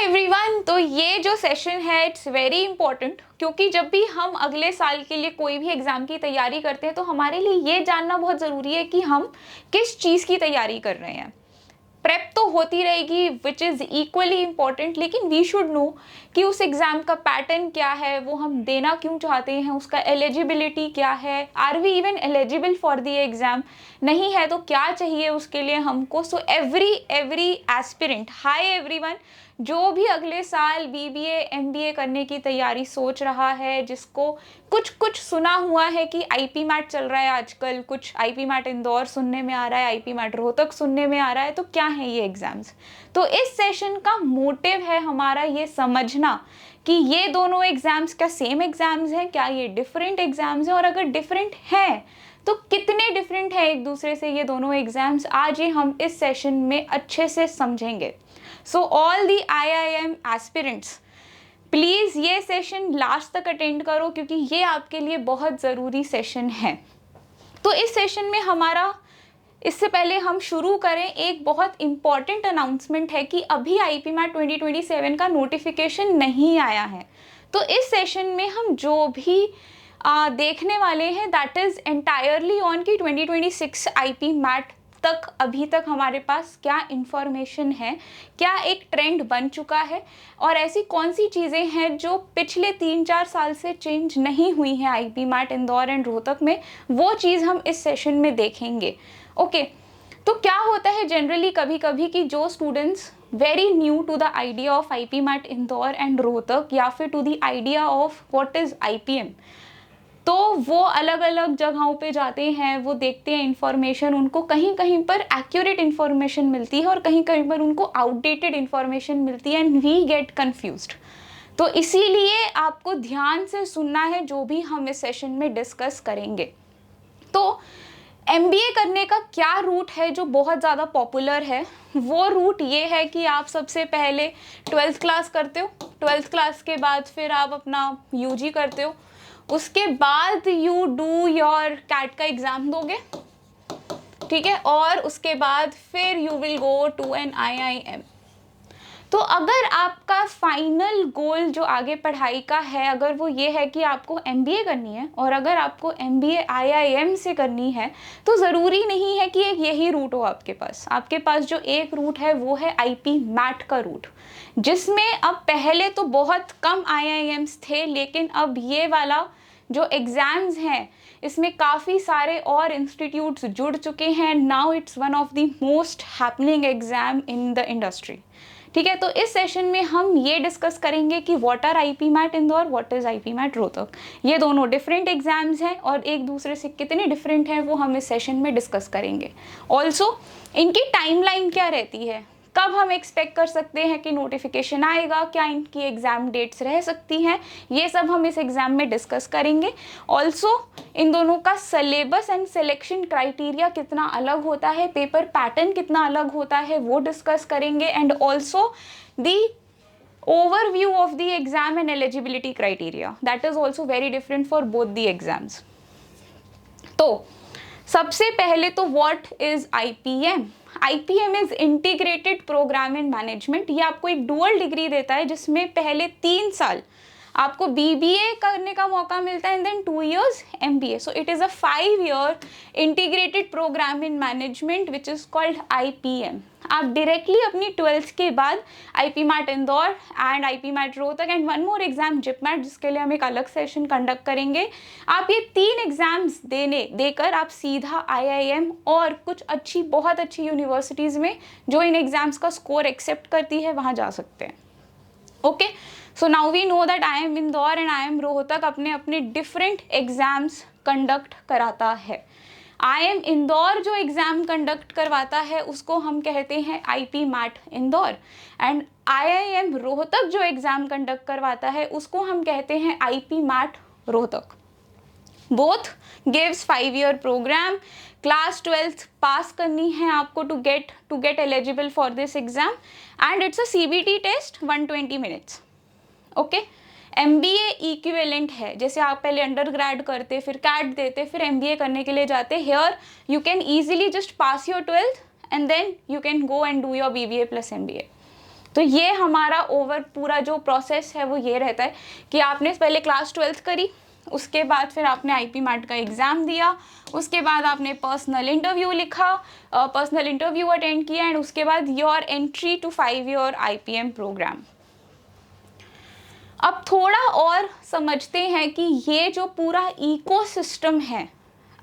Everyone, तो ये जो सेशन है इट्स वेरी इंपॉर्टेंट, क्योंकि जब भी हम अगले साल के लिए कोई भी एग्ज़ाम की तैयारी करते हैं तो हमारे लिए ये जानना बहुत ज़रूरी है कि हम किस चीज़ की तैयारी कर रहे हैं। प्रेप तो होती रहेगी विच इज़ इक्वली इम्पॉर्टेंट, लेकिन वी शुड नो कि उस एग्ज़ाम का पैटर्न क्या है, वो हम देना क्यों चाहते हैं, उसका एलिजिबिलिटी क्या है, are we even eligible for the exam, नहीं है तो क्या चाहिए उसके लिए हमको। So every aspirant, hi everyone, जो भी अगले साल बीबीए एमबीए करने की तैयारी सोच रहा है, जिसको कुछ सुना हुआ है कि आईपी मैट चल रहा है आजकल, कुछ आईपी मैट इंदौर सुनने में आ रहा है, आईपी मैट रोहतक सुनने में आ रहा है, तो क्या है ये एग्ज़ाम्स। तो इस सेशन का मोटिव है हमारा ये समझना कि ये दोनों एग्ज़ाम्स क्या सेम एग्ज़ाम्स हैं, क्या ये डिफरेंट एग्ज़ाम्स हैं, और अगर डिफरेंट हैं तो कितने डिफरेंट है एक दूसरे से ये दोनों एग्ज़ाम्स, आज ये हम इस सेशन में अच्छे से समझेंगे। So all the IIM aspirants, please ये सेशन लास्ट तक अटेंड करो, क्योंकि ये आपके लिए बहुत ज़रूरी सेशन है। तो इस सेशन में हमारा, इससे पहले हम शुरू करें, एक बहुत इम्पॉर्टेंट अनाउंसमेंट है कि अभी आईपी मैट 2027 का नोटिफिकेशन नहीं आया है। तो इस सेशन में हम जो भी देखने वाले हैं दैट इज़ एंटायरली ऑन की 2026 आईपी मैट तक अभी तक हमारे पास क्या इन्फॉर्मेशन है, क्या एक ट्रेंड बन चुका है, और ऐसी कौन सी चीज़ें हैं जो पिछले 3-4 साल से चेंज नहीं हुई हैं IP MAT Indore and Rohtak में, वो चीज़ हम इस सेशन में देखेंगे। ओके, तो क्या होता है जनरली कभी कभी कि जो students very new to the idea of IP MAT Indore and Rohtak, या फिर to the idea of what is IPM, तो वो अलग अलग जगहों पे जाते हैं, वो देखते हैं इन्फॉर्मेशन, उनको कहीं कहीं पर एक्यूरेट इन्फॉर्मेशन मिलती है और कहीं कहीं पर उनको आउटडेटेड इन्फॉर्मेशन मिलती है, एंड वी गेट कन्फ्यूज्ड। तो इसीलिए आपको ध्यान से सुनना है जो भी हम इस सेशन में डिस्कस करेंगे। तो MBA करने का क्या रूट है जो बहुत ज़्यादा पॉपुलर है, वो रूट ये है कि आप सबसे पहले 12th क्लास करते हो, 12th क्लास के बाद फिर आप अपना UG करते हो, उसके बाद यू डू योर कैट का एग्ज़ाम दोगे, ठीक है, और उसके बाद फिर you will go to an IIM। तो अगर आपका फाइनल गोल जो आगे पढ़ाई का है, अगर वो ये है कि आपको MBA करनी है, और अगर आपको MBA IIM से करनी है, तो ज़रूरी नहीं है कि एक यही रूट हो आपके पास। आपके पास जो एक रूट है वो है IP मैट का रूट, जिसमें अब पहले तो बहुत कम IIMs थे, लेकिन अब ये वाला जो एग्ज़ाम्स हैं इसमें काफ़ी सारे और इंस्टीट्यूट्स जुड़ चुके हैं। Now it's one of the most happening exam in the industry, ठीक है। तो इस सेशन में हम ये डिस्कस करेंगे कि what are IP MAT Indore, what is IP MAT Rohtak. ये दोनों डिफरेंट एग्जाम्स हैं और एक दूसरे से कितने डिफरेंट हैं वो हम इस सेशन में डिस्कस करेंगे। ऑल्सो इनकी टाइमलाइन क्या रहती है, कब हम एक्सपेक्ट कर सकते हैं कि नोटिफिकेशन आएगा, क्या इनकी एग्ज़ाम डेट्स रह सकती हैं, ये सब हम इस एग्ज़ाम में डिस्कस करेंगे। ऑल्सो इन दोनों का सिलेबस एंड सिलेक्शन क्राइटेरिया कितना अलग होता है, पेपर पैटर्न कितना अलग होता है, वो डिस्कस करेंगे। And also the overview of the exam and eligibility criteria, that is also very different for both the exams। तो सबसे पहले तो what is IPM। IPM is integrated programme in management. ये आपको एक डुअल डिग्री देता है, जिसमें पहले 3 साल आपको BBA करने का मौका मिलता है and then 2 years MBA। So it is a 5-year integrated programme in management which is called IPM। आप डायरेक्टली अपनी 12th के बाद IP MAT Indore and IP MAT Rohtak and one more exam JIPMAT, जिसके लिए हम एक अलग सेशन कंडक्ट करेंगे, आप ये 3 एग्जाम्स देकर आप सीधा IIM और कुछ अच्छी, बहुत अच्छी यूनिवर्सिटीज़ में जो इन एग्जाम्स का स्कोर एक्सेप्ट करती है वहाँ जा सकते हैं। Okay, so now we know that IIM Indore and IIM Rohtak अपने अपने डिफरेंट एग्जाम्स कंडक्ट कराता है। IIM इंदौर जो एग्ज़ाम कंडक्ट करवाता है उसको हम कहते हैं IP MAT Indore, and IIM Rohtak जो एग्ज़ाम कंडक्ट करवाता है उसको हम कहते हैं IP MAT Rohtak. Both gives 5-year programme. Class 12th pass करनी है आपको to get eligible for this exam, and it's a CBT test 120 minutes। Okay, MBA equivalent है, जैसे आप पहले अंडरग्रेड करते, फिर कैट देते, फिर MBA करने के लिए जाते। Here you can easily just pass your 12th and then you can go and do your BBA plus MBA। तो ये हमारा ओवर पूरा जो प्रोसेस है वो ये रहता है कि आपने पहले क्लास 12th करी, उसके बाद फिर आपने आईपी मैट का एग्ज़ाम दिया, उसके बाद आपने पर्सनल इंटरव्यू लिखा, पर्सनल इंटरव्यू अटेंड किया, एंड उसके बाद your entry to 5-year IPM programme. अब थोड़ा और समझते हैं कि ये जो पूरा इकोसिस्टम है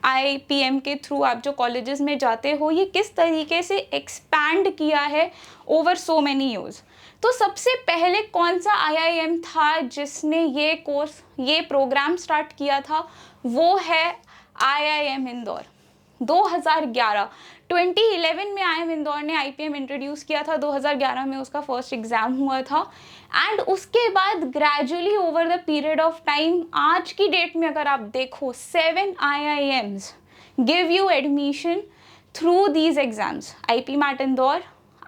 IPM के थ्रू आप जो कॉलेजेस में जाते हो, ये किस तरीके से एक्सपैंड किया है ओवर सो मैनी ईयर्स। तो सबसे पहले कौन सा IIM था जिसने ये कोर्स, ये प्रोग्राम स्टार्ट किया था, वो है IIM इंदौर। 2011 में IIM इंदौर ने IPM इंट्रोड्यूस किया था, 2011 में उसका फर्स्ट एग्ज़ाम हुआ था, एंड उसके बाद gradually over the period of time, आज की डेट में अगर आप देखो 7 IIMs give you admission through these exams, IP MAT Indore,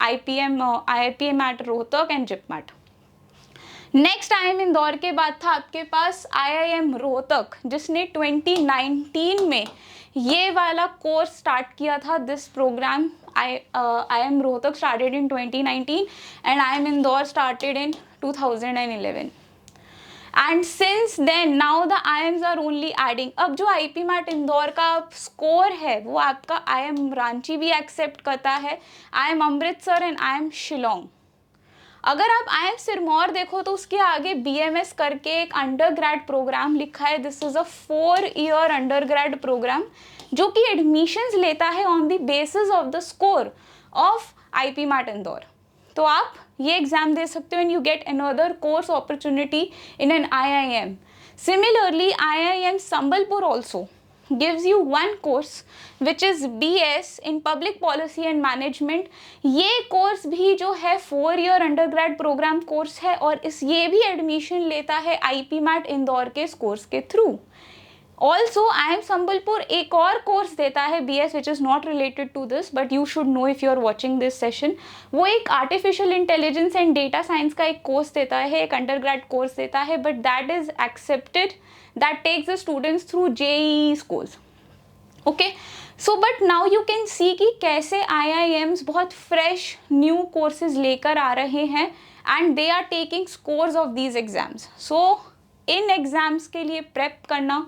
IPM MAT Rohtak and JIP MAT. Next IIM Indore के बाद था आपके पास IIM रोहतक, जिसने 2019 में ये वाला कोर्स स्टार्ट किया था। This programme IIM Rohtak started in 2019 and IIM Indore started in 2011, and since then now the IIMs are only adding. अब जो IP मैट इंदौर का स्कोर है वो आपका IIM रांची भी एक्सेप्ट करता है, IIM Amritsar and IIM Shillong. अगर आप IIM सिरमौर देखो तो उसके आगे BMS करके एक अंडर ग्रेड प्रोग्राम लिखा है। This is a 4-year under grade programme जो कि एडमिशन्स लेता है on the basis of the score of IP MAT Indore. तो आप ये एग्ज़ाम दे सकते हो and you get another course opportunity in an IIM। Similarly IIM Sambalpur also gives you one course which is BS in Public Policy and Management। ये course भी जो है 4-year अंडरग्रेड प्रोग्राम कोर्स है और ये भी एडमिशन लेता है IP मैट इंदौर के कोर्स के थ्रू। ऑल्सो IIM संबलपुर एक और कोर्स देता है BS which is not related to this but you should know if you are watching this session। वो एक artificial intelligence and data science का एक कोर्स देता है, एक अंडरग्रेड कोर्स देता है, but that is accepted, that takes the students through JEE scores। okay, so but now you can see कि कैसे IIMs बहुत fresh new courses लेकर आ रहे हैं and they are taking scores of these exams। so in exams के लिए prep करना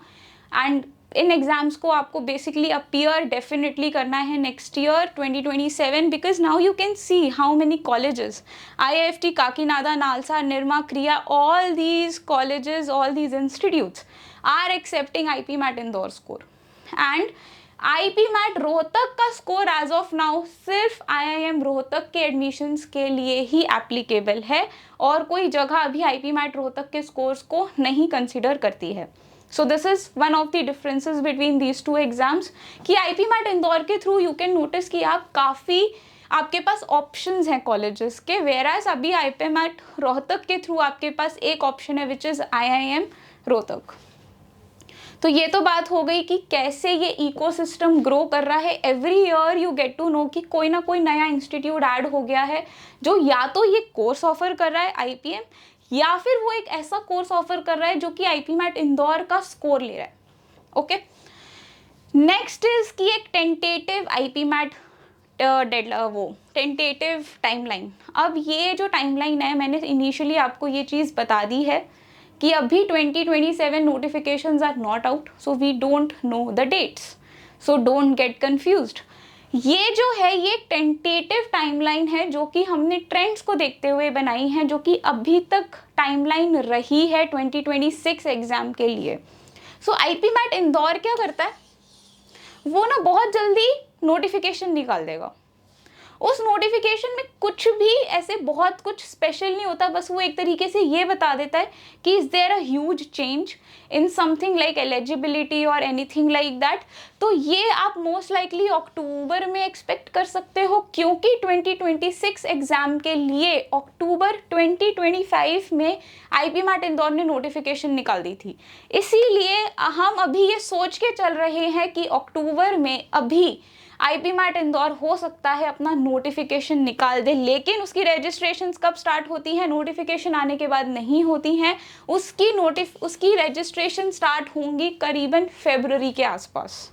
and in exams को आपको बेसिकली अपीयर डेफिनेटली करना है next year 2027, because now you can see how many colleges, IIFT Kakinada, NALSA, Nirma, क्रिया, all these colleges, all these institutes are accepting IP MAT Indore score, and IP MAT Rohtak का score as of now सिर्फ IIM Rohtak के admissions के लिए ही applicable है और कोई जगह अभी IP मैट रोहतक के स्कोर्स को नहीं कंसिडर करती है। So this is one of the differences between these two exams कि IP मैट इंदौर के थ्रू यू कैन नोटिस कि आप काफ़ी आपके पास ऑप्शंस हैं कॉलेजेस के, वेराज अभी IP मैट रोहतक के थ्रू आपके पास एक ऑप्शन है विच इज़ IIM रोहतक। तो ये तो बात हो गई कि कैसे ये इकोसिस्टम ग्रो कर रहा है। Every year you get to know कि कोई ना कोई नया इंस्टीट्यूट ऐड हो गया है जो या तो ये कोर्स ऑफर कर रहा है IPM, या फिर वो एक ऐसा कोर्स ऑफर कर रहा है जो कि IP मैट इंदौर का स्कोर ले रहा है। ओके, नेक्स्ट इज कि एक tentative IP MAT tentative timeline. अब ये जो टाइमलाइन है मैंने इनिशियली आपको ये चीज़ बता दी है कि अभी 2027 notifications are not out, so we don't know the dates, so don't get confused. ये जो है ये टेंटेटिव टाइमलाइन है जो कि हमने ट्रेंड्स को देखते हुए बनाई है, जो कि अभी तक टाइमलाइन रही है 2026 एग्ज़ाम के लिए। सो IP मैट इंदौर क्या करता है, वो ना बहुत जल्दी नोटिफिकेशन निकाल देगा। उस नोटिफिकेशन में कुछ भी ऐसे बहुत कुछ स्पेशल नहीं होता, बस वो एक तरीके से ये बता देता है कि is there a huge change in something like eligibility और एनीथिंग लाइक दैट। तो ये आप मोस्ट लाइकली अक्टूबर में एक्सपेक्ट कर सकते हो, क्योंकि 2026 एग्ज़ाम के लिए अक्टूबर 2025 में IP मैट इंदौर ने नोटिफिकेशन निकाल दी थी। इसीलिए हम अभी ये सोच के चल रहे हैं कि अक्टूबर में अभी IP मैट इंदौर हो सकता है अपना नोटिफिकेशन निकाल दे, लेकिन उसकी रजिस्ट्रेशंस कब स्टार्ट होती हैं, नोटिफिकेशन आने के बाद नहीं होती हैं। उसकी रजिस्ट्रेशन स्टार्ट होंगी करीबन फरवरी के आसपास।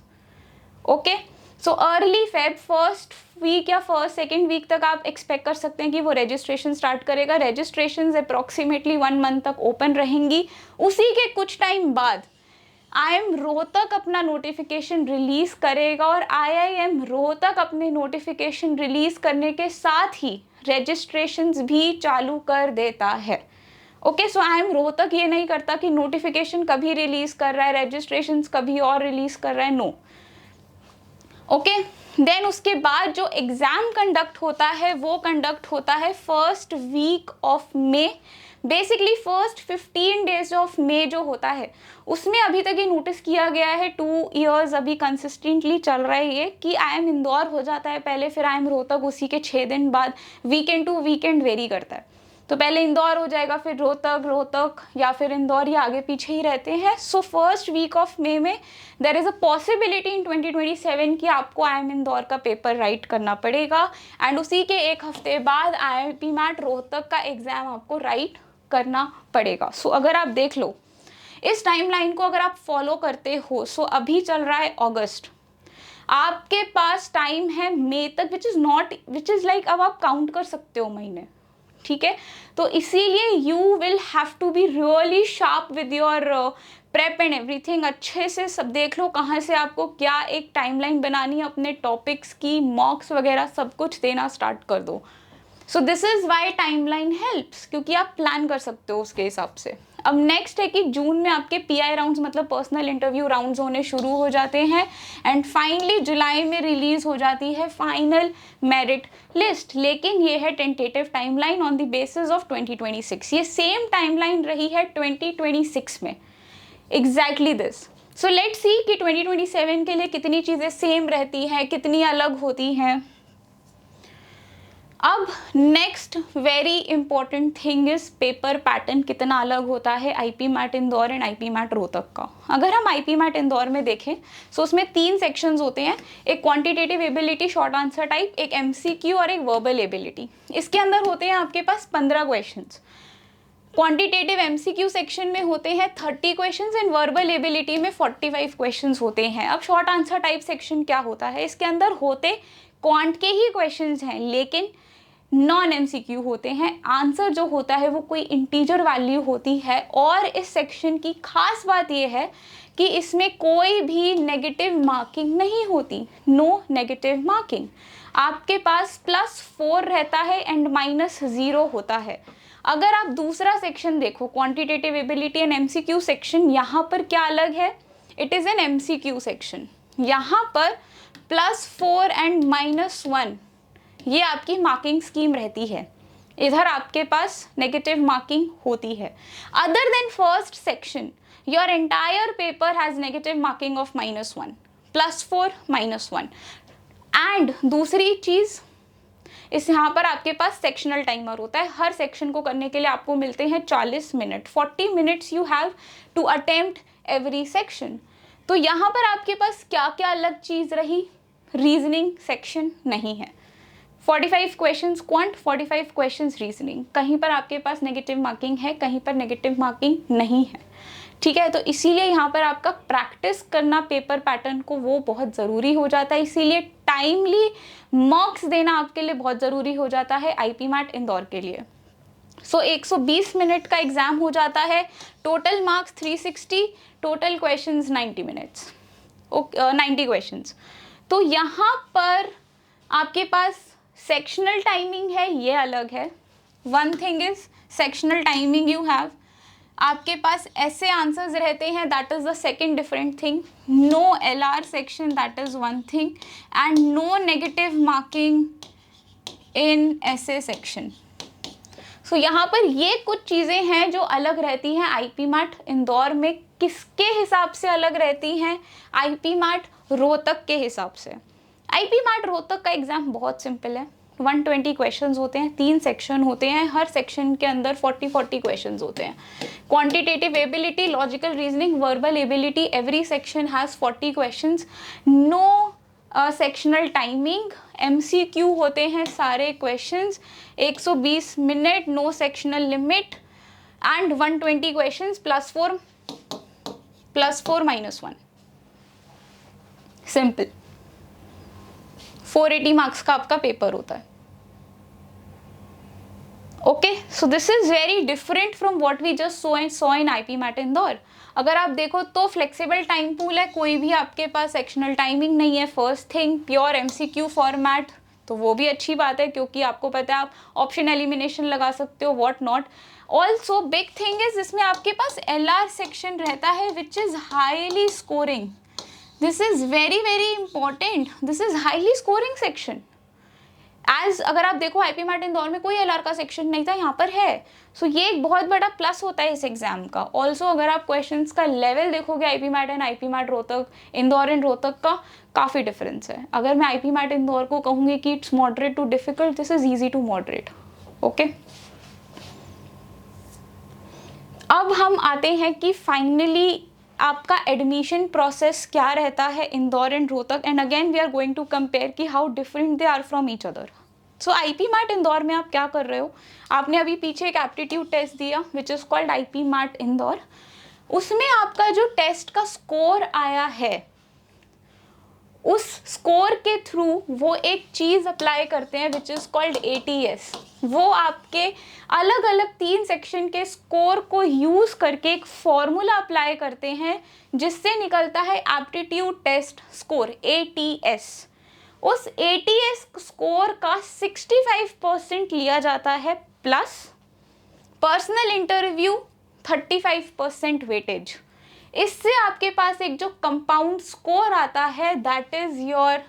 Okay, so early Feb, first week या फर्स्ट सेकेंड वीक तक आप एक्सपेक्ट कर सकते हैं कि वो रजिस्ट्रेशन स्टार्ट करेगा। रजिस्ट्रेशन अप्रॉक्सीमेटली 1 मंथ तक ओपन रहेंगी। उसी के कुछ टाइम बाद IIM रोहतक अपना नोटिफिकेशन रिलीज करेगा और IIM रोहतक अपने नोटिफिकेशन रिलीज करने के साथ ही रजिस्ट्रेशंस भी चालू कर देता है। ओके, सो IIM रोहतक ये नहीं करता कि नोटिफिकेशन कभी रिलीज कर रहा है, रजिस्ट्रेशंस कभी और रिलीज कर रहा है, नो। ओके, देन उसके बाद जो एग्जाम कंडक्ट होता है वो कंडक्ट होता है first week of May. Basically first 15 days of May जो होता है उसमें अभी तक ये नोटिस किया गया है, 2 ईयर्स अभी कंसिस्टेंटली चल रहा है ये, कि IIM इंदौर हो जाता है पहले, फिर IIM रोहतक उसी के 6 दिन बाद, वीकेंड टू वीकेंड वेरी करता है। तो पहले इंदौर हो जाएगा, फिर रोहतक या फिर इंदौर, ये आगे पीछे ही रहते हैं। So first week of May में there is a possibility in 2027 कि आपको IIM इंदौर का पेपर राइट करना पड़ेगा एंड उसी के एक हफ्ते बाद IIP मैट रोहतक का एग्ज़ाम आपको राइट करना पड़ेगा। सो अगर आप देख लो इस टाइमलाइन को, अगर आप फॉलो करते हो, सो अभी चल रहा है अगस्त, आपके पास टाइम है मई तक, विच इज़ लाइक अब आप काउंट कर सकते हो महीने, ठीक है। तो इसीलिए you will have to be really sharp with your prep and everything. अच्छे से सब देख लो कहाँ से आपको क्या एक टाइमलाइन बनानी है, अपने टॉपिक्स की मॉक्स वगैरह सब कुछ देना स्टार्ट कर दो। So this is why timeline helps, क्योंकि आप प्लान कर सकते हो उसके हिसाब से। अब नेक्स्ट है कि जून में आपके PI राउंड्स मतलब पर्सनल इंटरव्यू राउंड्स होने शुरू हो जाते हैं एंड फाइनली जुलाई में रिलीज हो जाती है फाइनल मेरिट लिस्ट। लेकिन ये है tentative timeline on the basis of 2026। ये सेम टाइमलाइन रही है 2026 में, exactly this. So let's see कि 2027 के लिए कितनी चीज़ें सेम रहती हैं, कितनी अलग होती हैं। अब next very important thing is paper pattern कितना अलग होता है IP MAT Indore and IP MAT Rohtak का। अगर हम IP मैट इंदौर में देखें तो उसमें 3 सेक्शंस होते हैं, एक quantitative ability short answer type, एक MCQ और एक वर्बल एबिलिटी। इसके अंदर होते हैं आपके पास 15 क्वेश्चंस। क्वांटिटेटिव MCQ सेक्शन में होते हैं 30 क्वेश्चंस एंड वर्बल एबिलिटी में 45 क्वेश्चंस होते हैं। अब शॉर्ट आंसर टाइप सेक्शन क्या होता है, इसके अंदर होते क्वांट के ही क्वेश्चंस हैं लेकिन नॉन MCQ होते हैं। आंसर जो होता है वो कोई इंटीजर वैल्यू होती है और इस सेक्शन की खास बात ये है कि इसमें कोई भी नेगेटिव मार्किंग नहीं होती, नो नेगेटिव मार्किंग। आपके पास +4 रहता है एंड -0 होता है। अगर आप दूसरा सेक्शन देखो quantitative ability and MCQ section, यहाँ पर क्या अलग है, it is an MCQ section. यहाँ पर +4 एंड -1 ये आपकी मार्किंग स्कीम रहती है, इधर आपके पास नेगेटिव मार्किंग होती है। Other than first section your entire paper has negative marking of -1, +4 -1। And दूसरी चीज़, इस यहाँ पर आपके पास सेक्शनल टाइमर होता है। हर सेक्शन को करने के लिए आपको मिलते हैं 40 minute, 40 minutes you have to attempt every section. तो यहाँ पर आपके पास क्या क्या अलग चीज़ रही, रीजनिंग सेक्शन नहीं है। 45 क्वेश्चंस क्वांट, 45 क्वेश्चंस रीजनिंग। कहीं पर आपके पास नेगेटिव मार्किंग है, कहीं पर नेगेटिव मार्किंग नहीं है, ठीक है। तो इसीलिए यहाँ पर आपका प्रैक्टिस करना पेपर पैटर्न को वो बहुत ज़रूरी हो जाता है। इसीलिए टाइमली मार्क्स देना आपके लिए बहुत ज़रूरी हो जाता है IP मैट इंदौर के लिए। सो 120 मिनट का एग्ज़ाम हो जाता है, total marks 360, total questions 90 minutes, 90 questions. तो यहाँ पर आपके पास सेक्शनल टाइमिंग है, ये अलग है। One thing is sectional timing you have, आपके पास ऐसे आंसर्स रहते हैं, that is the second different thing. No LR section, that is one thing, and no negative marking in ऐसे सेक्शन। सो यहाँ पर ये कुछ चीज़ें हैं जो अलग रहती हैं IP मैट इंदौर में। किसके हिसाब से अलग रहती हैं, IP मैट रोहतक के हिसाब से। IP मैट रोहतक का एग्ज़ाम बहुत सिंपल है, 120 क्वेश्चंस होते हैं, 3 सेक्शन होते हैं, हर सेक्शन के अंदर 40 क्वेश्चंस होते हैं। Quantitative ability, logical reasoning, verbal ability, every section has 40 questions. No sectional timing, MCQ होते हैं सारे questions, 120 minute, no sectional limit and 120 questions, +4 -1, simple. 480 marks का आपका पेपर होता है। Okay, so this is very different from what we just saw in IP MAT Indore. अगर आप देखो तो फ्लेक्सिबल टाइम पूल है, कोई भी आपके पास सेक्शनल टाइमिंग नहीं है। First thing, pure MCQ format, तो वो भी अच्छी बात है क्योंकि आपको पता है आप ऑप्शन एलिमिनेशन लगा सकते हो, what not. Also big thing is इसमें आपके पास एलआर सेक्शन रहता है which is highly scoring. This is very very important, this is highly scoring section. As अगर आप देखो आईपी मैट इंदौर में कोई एलआर का सेक्शन नहीं था, यहाँ पर है। सो ये एक बहुत बड़ा प्लस होता है इस एग्जाम का। ऑल्सो अगर आप क्वेश्चंस का लेवल देखोगे IP MAT and IP MAT Rohtak, Indore and Rohtak का काफ़ी डिफरेंस है। अगर मैं आईपी मैट इंदौर को कहूँगी कि it's moderate to difficult, this is easy to moderate. Okay, अब हम आते हैं कि फाइनली आपका एडमिशन प्रोसेस क्या रहता है Indore and Rohtak, and again we are going to compare कि how different they are from each other. So IP MAT Indore में आप क्या कर रहे हो, आपने अभी पीछे एक एप्टीट्यूड टेस्ट दिया which is called IP MAT Indore. उसमें आपका जो टेस्ट का स्कोर आया है, उस स्कोर के थ्रू वो एक चीज़ अप्लाई करते हैं विच इज़ कॉल्ड एटीएस। वो आपके अलग अलग 3 सेक्शन के स्कोर को यूज़ करके एक फॉर्मूला अप्लाई करते हैं जिससे निकलता है एप्टीट्यूड टेस्ट स्कोर, एटीएस। उस एटीएस स्कोर का 65% लिया जाता है प्लस पर्सनल इंटरव्यू 35% वेटेज। इससे आपके पास एक जो कंपाउंड स्कोर आता है दैट इज योर,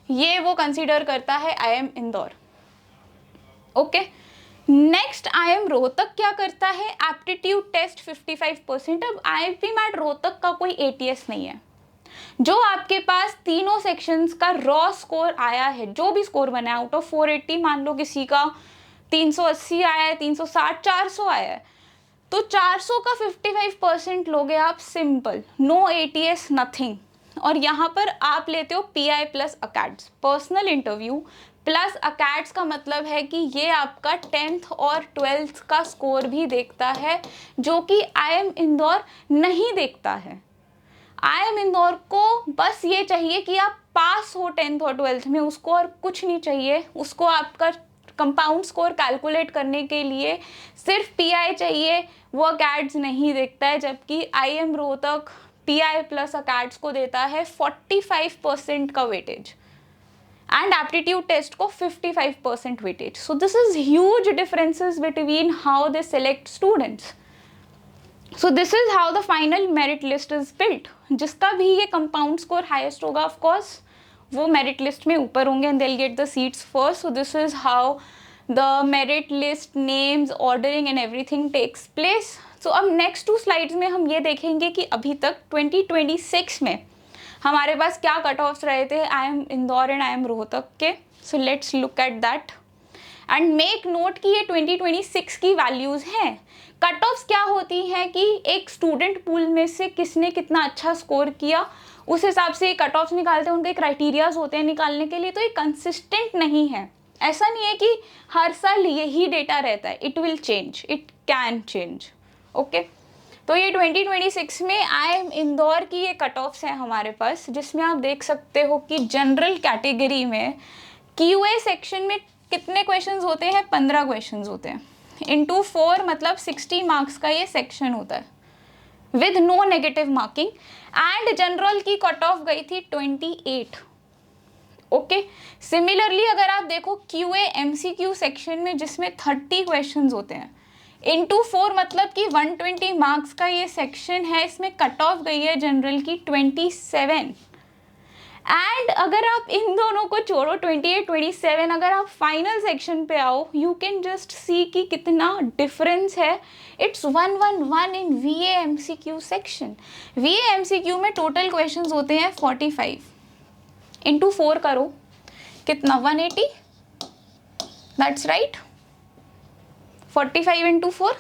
ये वो कंसीडर करता है IIM Indore. Okay, next IIM Rohtak क्या करता है, एप्टीट्यूड टेस्ट 55%। अब आईपी मैट रोहतक का कोई एटीएस नहीं है। जो आपके पास तीनों सेक्शंस का रॉ स्कोर आया है, जो भी स्कोर बना है आउट ऑफ 480, मान लो किसी का 380 आया है, 360, 400 आया है, तो 400 का 55% लोगे आप सिंपल, नो एटीएस नथिंग। और यहाँ पर आप लेते हो PI plus acads, personal interview plus acads का मतलब है कि ये आपका 10th और 12th का स्कोर भी देखता है, जो कि IIM इंदौर नहीं देखता है। IIM इंदौर को बस ये चाहिए कि आप पास हो 10th और 12th में, उसको और कुछ नहीं चाहिए। उसको आपका कंपाउंड स्कोर कैलकुलेट करने के लिए सिर्फ पीआई चाहिए, वो अकैड्स नहीं देखता है। जबकि IIM रोहतक पीआई प्लस अकैड्स को देता है 45% का वेटेज एंड एप्टीट्यूड टेस्ट को 55% weightage. So this is huge differences between how they select students. So this is how the final merit list is built. जिसका भी ये कंपाउंड स्कोर हाईएस्ट होगा of course वो मेरिट लिस्ट में ऊपर होंगे and they will get the seats first. So this is how the merit list, names, ordering and everything takes place. So अब next 2 slides में हम ये देखेंगे कि अभी तक 2026 में हमारे पास क्या कट ऑफ्स रहे थे IIM Indore and IIM Rohtak के। So let's look at that and make note कि ये 2026 की वैल्यूज़ हैं। कट ऑफ्स क्या होती हैं कि एक स्टूडेंट पूल में से किसने कितना अच्छा स्कोर किया, उस हिसाब से कट ऑफ्स निकालते हैं, उनके क्राइटेरियाज होते हैं निकालने के लिए। तो ये कंसिस्टेंट नहीं है, ऐसा नहीं है कि हर साल यही डेटा रहता है, it will change, it can change. Okay, तो ये 2026 में IIM इंदौर की ये कट ऑफ्स हैं हमारे पास, जिसमें आप देख सकते हो कि जनरल कैटेगरी में QA सेक्शन में कितने क्वेश्चंस होते हैं, 15 क्वेश्चंस होते हैं इंटू 4, मतलब 60 मार्क्स का ये सेक्शन होता है with no negative marking. And general की कट ऑफ गई थी 28। ओके, सिमिलरली अगर आप देखो QA MCQ सेक्शन में जिसमें 30 क्वेश्चंस होते हैं इंटू 4, मतलब कि 120 मार्क्स का ये सेक्शन है, इसमें कट ऑफ गई है जनरल की 27। एंड अगर आप इन दोनों को छोड़ो 28, 27, अगर आप फाइनल सेक्शन पे आओ, यू कैन जस्ट सी कि कितना डिफरेंस है। It's 111 in VA MCQ section. VA MCQ में टोटल क्वेश्चंस होते हैं 45, इंटू 4 करो कितना, 180, दैट्स राइट, 45 इंटू 4,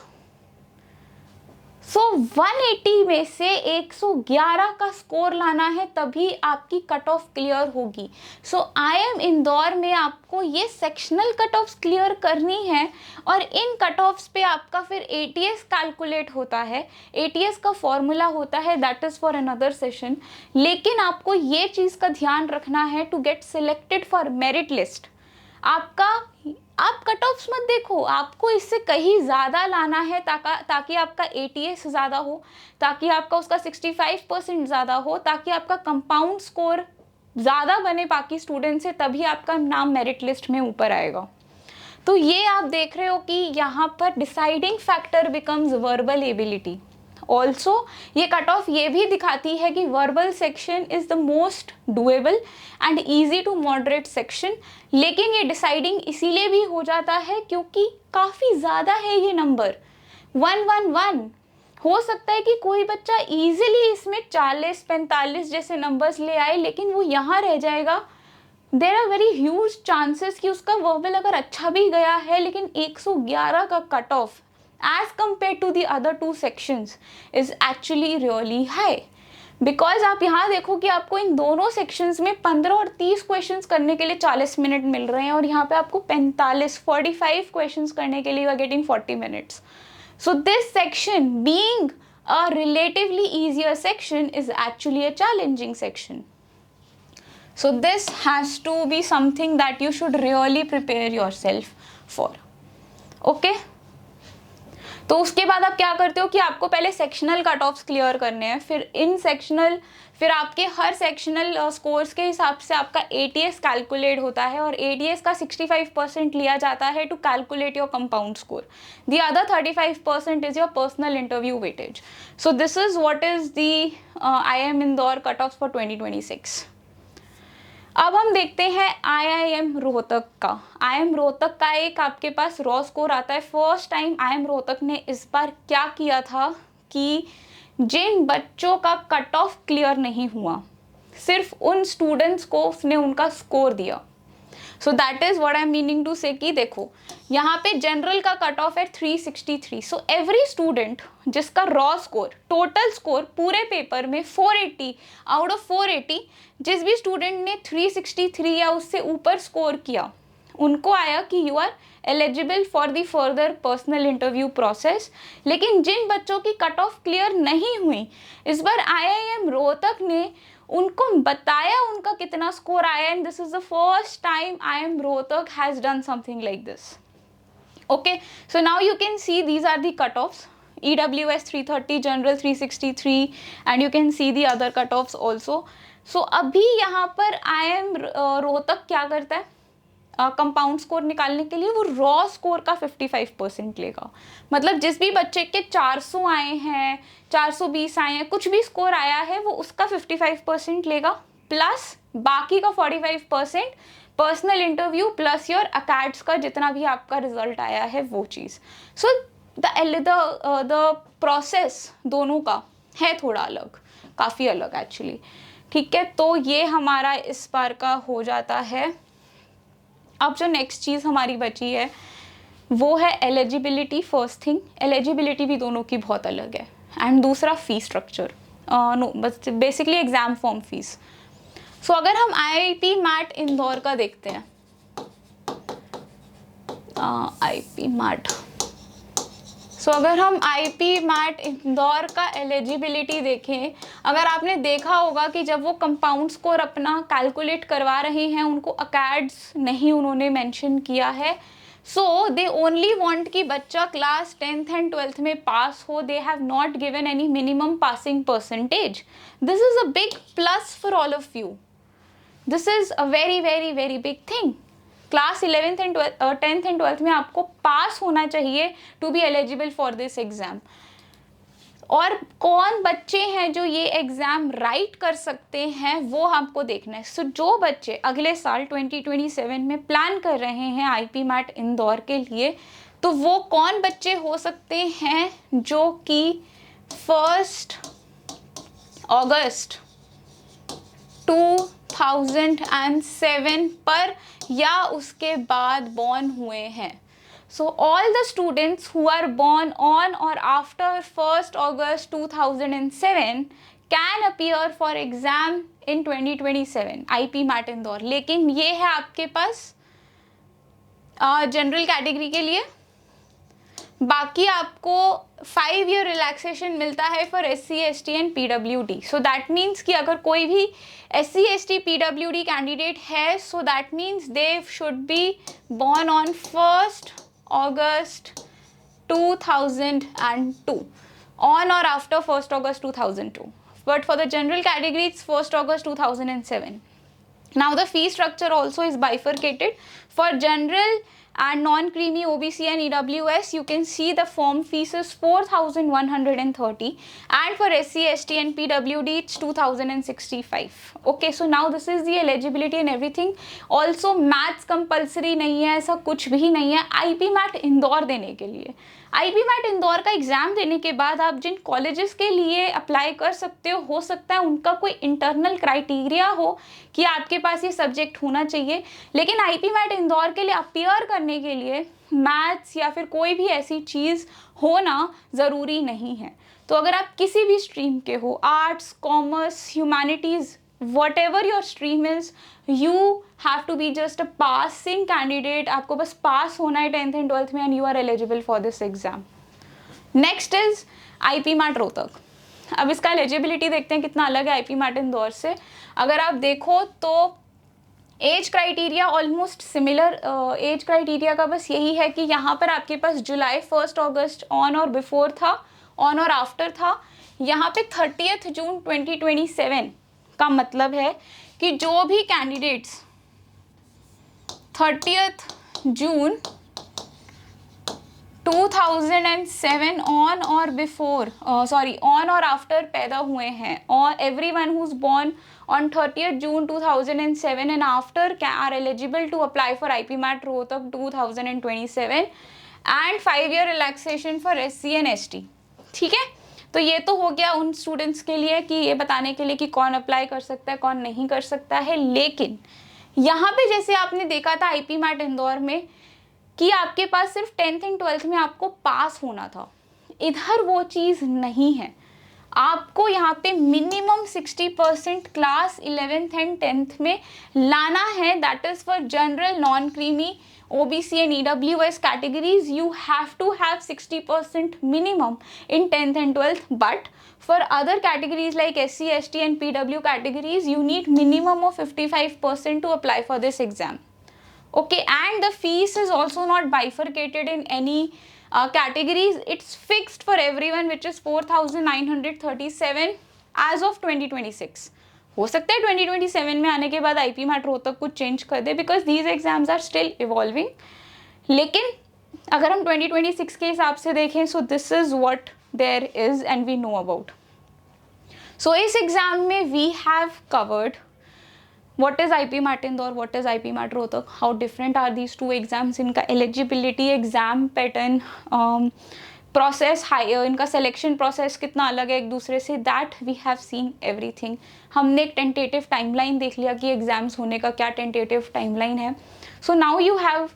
सो 180 में से 111 का स्कोर लाना है, तभी आपकी कट ऑफ क्लियर होगी। सो IIM इंदौर में आपको ये सेक्शनल कट ऑफ्स क्लियर करनी है, और इन कट ऑफ्स पे आपका फिर ATS कैलकुलेट होता है। ATS का फॉर्मूला होता है, that is for another session. लेकिन आपको ये चीज़ का ध्यान रखना है to get selected for merit list. आप कट ऑफ्स मत देखो, आपको इससे कहीं ज़्यादा लाना है ताकि आपका ATS ज़्यादा हो, ताकि आपका उसका 65% ज़्यादा हो, ताकि आपका कंपाउंड स्कोर ज़्यादा बने बाकी स्टूडेंट से, तभी आपका नाम मेरिट लिस्ट में ऊपर आएगा। तो ये आप देख रहे हो कि यहाँ पर deciding factor becomes verbal ability. Also ये कट ऑफ ये भी दिखाती है कि verbal section is the most doable and easy to moderate section. लेकिन ये डिसाइडिंग इसीलिए भी हो जाता है क्योंकि काफ़ी ज़्यादा है ये नंबर 111। हो सकता है कि कोई बच्चा इजीली इसमें 40-45 जैसे नंबर्स ले आए, लेकिन वो यहाँ रह जाएगा। There are very huge chances कि उसका वर्बल अगर अच्छा भी गया है, लेकिन 111 का cut off as compared to the other two sections is actually really high, because आप यहाँ देखो कि आपको इन दोनों सेक्शंस में 15 और 30 क्वेश्चंस करने के लिए 40 मिनट मिल रहे हैं, और यहाँ पे आपको 45 क्वेश्चंस करने के लिए you are getting 40 minutes. So this section being a relatively easier section is actually a challenging section. So this has to be something that you should really prepare yourself for. Okay, तो उसके बाद आप क्या करते हो कि आपको पहले सेक्शनल कट ऑफ्स क्लियर करने हैं, फिर आपके हर सेक्शनल स्कोर्स के हिसाब से आपका ATS कैलकुलेट होता है, और ATS का 65% लिया जाता है to calculate your compound score. The other 35% is your personal interview weightage. So this is what is the IIM Indore cut offs for 2026। अब हम देखते हैं IIM रोहतक का। IIM रोहतक का एक आपके पास रॉ स्कोर आता है। फर्स्ट टाइम IIM रोहतक ने इस बार क्या किया था कि जिन बच्चों का कट ऑफ क्लियर नहीं हुआ, सिर्फ उन स्टूडेंट्स को उसने उनका स्कोर दिया। So that is what I am meaning to say कि देखो यहाँ पे जनरल का कट ऑफ है 363। सो एवरी स्टूडेंट जिसका रॉ स्कोर, टोटल स्कोर पूरे पेपर में 480 आउट ऑफ 480, जिस भी स्टूडेंट ने 363 या उससे ऊपर स्कोर किया, उनको आया कि you are eligible for the further personal interview process. लेकिन जिन बच्चों की कट ऑफ क्लियर नहीं हुई, इस बार IIM रोहतक ने उनको बताया उनका कितना स्कोर आया, and this is the first time IIM Rohtak has done something like this. Okay, so now you can see these are the cutoffs. EWS 330, General 363, and you can see the other cutoffs also. So अभी यहाँ पर IIM Rohtak क्या करता है, compound score निकालने के लिए वो रॉ स्कोर का 55% लेगा। मतलब जिस भी बच्चे के 400 आए हैं, 420 आए हैं, कुछ भी स्कोर आया है, वो उसका 55% लेगा, प्लस बाकी का 45% पर्सनल इंटरव्यू प्लस योर अकैड्स का जितना भी आपका रिजल्ट आया है वो चीज़। सो द प्रोसेस दोनों का है थोड़ा अलग, काफ़ी अलग एक्चुअली। ठीक है, तो ये हमारा इस बार का हो जाता है। अब जो नेक्स्ट चीज़ हमारी बची है वो है एलिजिबिलिटी। फर्स्ट थिंग, एलिजिबिलिटी भी दोनों की बहुत अलग है, एंड दूसरा फी स्ट्रक्चर, नो बस बेसिकली एग्ज़ाम फॉर्म फीस। सो अगर हम IIP मैट इंदौर का देखते हैं, IIP मैट, सो अगर हम IIP मैट इंदौर का एलिजिबिलिटी देखें, अगर आपने देखा होगा कि जब वो कंपाउंड स्कोर अपना कैलकुलेट करवा रहे हैं, उनको अकैड्स नहीं उन्होंने मेंशन किया है। सो दे ओनली वांट कि बच्चा क्लास 10th एंड 12th में पास हो। They have not given any minimum passing percentage. This is a big plus for all of you. This is a very very very big thing. Class 11th and 10th and 12th में आपको pass होना चाहिए to be eligible for this exam. और कौन बच्चे हैं जो ये एग्ज़ाम राइट कर सकते हैं वो आपको देखना है। सो जो बच्चे अगले साल 2027 में प्लान कर रहे हैं IIP मैट इंदौर के लिए, तो वो कौन बच्चे हो सकते हैं जो कि 1 अगस्त 2007 पर या उसके बाद बॉर्न हुए हैं। So all the students who are born on or after 1st August 2007 can appear for exam in 2027 IP MAT Indore. लेकिन ये है आपके पास जनरल कैटेगरी के लिए। बाकी आपको 5 ईयर रिलैक्सेशन मिलता है for SC ST and PWD। So that means कि अगर कोई भी SC ST PWD कैंडिडेट है, so that means they should be born on 1st August 2002 on or after 1st August 2002, but for the general category it's 1st August 2007. Now the fee structure also is bifurcated. For general and non-creamy OBC and EWS, you can see the form fees is 4,130, and for SC ST and PWD it's 2,065. Okay, so now this is the eligibility and everything. Also maths compulsory नहीं है, ऐसा कुछ भी नहीं है IP MAT Indore देने के लिए। IP मैट इंदौर का एग्जाम देने के बाद आप जिन कॉलेजेस के लिए अप्लाई कर सकते हो सकता है उनका कोई इंटरनल क्राइटेरिया हो कि आपके पास ये सब्जेक्ट होना चाहिए, लेकिन IP मैट इंदौर के लिए अपीयर करने के लिए मैथ्स या फिर कोई भी ऐसी चीज़ होना ज़रूरी नहीं है। तो अगर आप किसी भी स्ट्रीम के हो, arts, commerce, humanities, whatever your stream is, you have to be just a passing candidate। आपको बस पास होना है 10th and 12th में, and you are eligible for this exam। Next is IP MAT Rohtak. अब इसका एलिजिबिलिटी देखते हैं कितना अलग है IP मैट इंदौर से। अगर आप देखो तो age criteria almost similar, age criteria का बस यही है कि यहाँ पर आपके पास जुलाई 1 अगस्त ऑन और बिफोर था, ऑन और आफ्टर था। यहाँ पे 30 जून 2027 का मतलब है कि जो भी कैंडिडेट्स 30 जून 2007 ऑन और बिफोर ऑन और आफ्टर पैदा हुए हैं, और everyone who's born on 30th June 2007 and after are eligible to apply for IP MAT Rohtak 2027 and 5 year relaxation for SC and ST। ठीक है, तो ये तो हो गया उन स्टूडेंट्स के लिए कि ये बताने के लिए कि कौन अप्लाई कर सकता है कौन नहीं कर सकता है। लेकिन यहाँ पे जैसे आपने देखा था IP मैट इंदौर में कि आपके पास सिर्फ 10th एंड 12th में आपको पास होना था, इधर वो चीज़ नहीं है। आपको यहाँ पे minimum 60% class 11th and 10th में लाना है। That is for general, non creamy, OBC and EWS categories, you have to have 60% minimum in 10th and 12th, but for other categories like SC, ST and PW categories, you need minimum of 55% to apply for this exam। Okay, and the fees is also not bifurcated in any categories, it's fixed for everyone, which is 4,937 as of 2026। हो सकता है 2027 में आने के बाद IP MAT Rohtak कुछ change कर दे, because these exams are still evolving. लेकिन अगर हम 2026 के हिसाब से देखें, so this is what there is and we know about. So इस एग्जाम में we have covered what is IP MAT Indore, what is IP MAT Rohtak, how different are these two exams, इनका eligibility, एग्जाम पैटर्न, प्रोसेस, इनका selection process कितना अलग है एक दूसरे से, that we have scene everything. हमने एक टेंटेटिव टाइमलाइन देख लिया कि एग्जाम्स होने का क्या टेंटेटिव टाइमलाइन है। सो नाउ यू हैव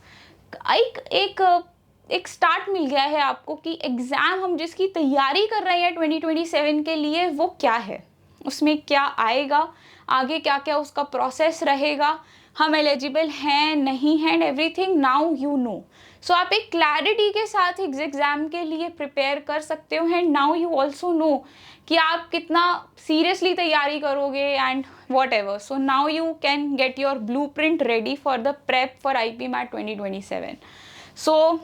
एक स्टार्ट मिल गया है आपको कि एग्ज़ाम हम जिसकी तैयारी कर रहे हैं 2027 के लिए वो क्या है, उसमें क्या आएगा, आगे क्या क्या उसका प्रोसेस रहेगा, हम एलिजिबल हैं नहीं हैं, and everything now you know. So आप एक क्लैरिटी के साथ एग्जाम के लिए प्रिपेयर कर सकते हो, and now you also know कि आप कितना सीरियसली तैयारी करोगे and whatever. So now you can get your blueprint ready for the prep for IP MAT 2027। So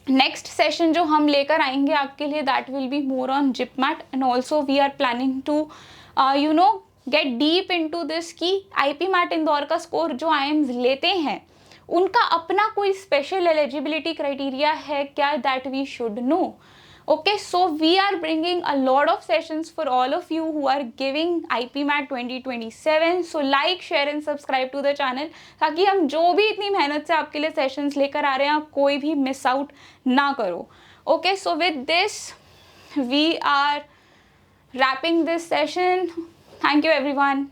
next session जो हम लेकर आएंगे आपके लिए, that will be more on JIP MAT, and also we are planning to you know get deep into this कि IP MAT Indore का score जो IIMs लेते हैं उनका अपना कोई स्पेशल एलिजिबिलिटी क्राइटेरिया है क्या, that we should know. Okay, so we are bringing a lot of sessions for all of you who are giving IP MAT 2027। So like, share and subscribe to the channel, ताकि हम जो भी इतनी मेहनत से आपके लिए सेशंस लेकर आ रहे हैं आप कोई भी मिस आउट ना करो। Okay, so with this we are wrapping this session। Thank you everyone।